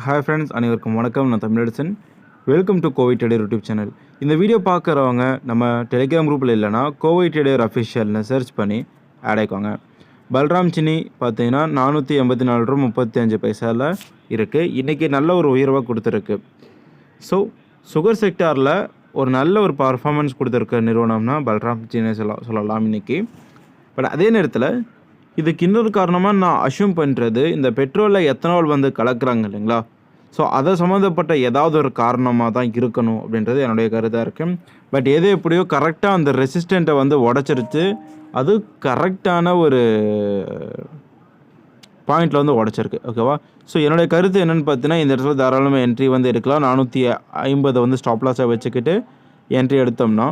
Hi friends, அனைவருக்கும் வணக்கம். நான் Tamilarasan. Welcome to Kovai trader YouTube channel. இந்த வீடியோ பார்க்குறவங்க நம்ம டெலிகிராம் குரூப்பில் இல்லைனா கோவை ட்ரேடர் அஃபிஷியல்னு சர்ச் பண்ணி ஆட் ஆகிக்கோங்க. பல்ராம் சினி பார்த்தீங்கன்னா 484 ரூபா 35 பைசாவில் இருக்குது. இன்றைக்கி நல்ல ஒரு உயர்வாக கொடுத்துருக்கு. ஸோ சுகர் செக்டாரில் ஒரு நல்ல ஒரு பர்ஃபார்மன்ஸ் கொடுத்துருக்க நிறுவனம்னா பல்ராம் சினி சொல்லலாம் இன்றைக்கி. பட் அதே நேரத்தில் இதுக்கு இன்னொரு காரணமாக நான் அஷ்யூம் பண்ணுறது, இந்த பெட்ரோலில் எத்தனால் வந்து கலக்கிறாங்க இல்லைங்களா, ஸோ அதை சம்மந்தப்பட்ட ஏதாவது ஒரு காரணமாக தான் இருக்கணும் அப்படின்றது என்னுடைய கருத்தாக இருக்குது. பட் எது எப்படியோ கரெக்டாக அந்த ரெசிஸ்டண்ட்டை வந்து உடச்சிருச்சு. அது கரெக்டான ஒரு பாயிண்டில் வந்து உடச்சிருக்கு. ஓகேவா? ஸோ என்னுடைய கருத்து என்னென்னு பார்த்தீங்கன்னா, இந்த இடத்துல தாராளமாக என்ட்ரி வந்து எடுக்கலாம். 450 வந்து ஸ்டாப் லாஸாக வச்சுக்கிட்டு என்ட்ரி எடுத்தோம்னா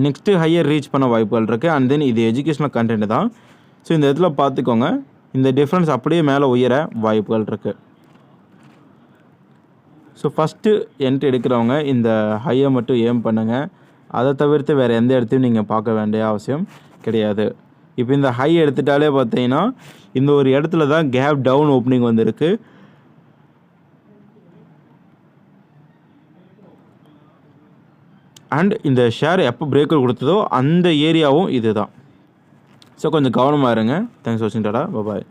நெக்ஸ்ட்டு ஹையர் ரீச் பண்ண வாய்ப்புகள் இருக்குது. அண்ட் தென் இது எஜுகேஷ்னல் கண்டென்ட் தான். ஸோ இந்த இடத்துல பார்த்துக்கோங்க, இந்த டிஃப்ரென்ஸ் அப்படியே மேலே உயர வாய்ப்புகள் இருக்குது. ஸோ ஃபஸ்ட்டு என்ட்ரி எடுக்கிறவங்க இந்த ஹையை மட்டும் ஏம் பண்ணுங்கள். அதை தவிர்த்து வேறு எந்த இடத்தையும் நீங்கள் பார்க்க வேண்டிய அவசியம் கிடையாது. இப்போ இந்த ஹை எடுத்துட்டாலே பார்த்தீங்கன்னா இந்த ஒரு இடத்துல தான் கேப் டவுன் ஓப்பனிங் வந்துருக்கு. அண்ட் இந்த ஷேர் எப்போ பிரேக்கர் கொடுத்ததோ அந்த ஏரியாவும் இது தான். ஸோ கொஞ்சம் கவனமாக இருங்க. தேங்க்ஸ் ஃபார் வாட்சிங். டாடா, பாய்.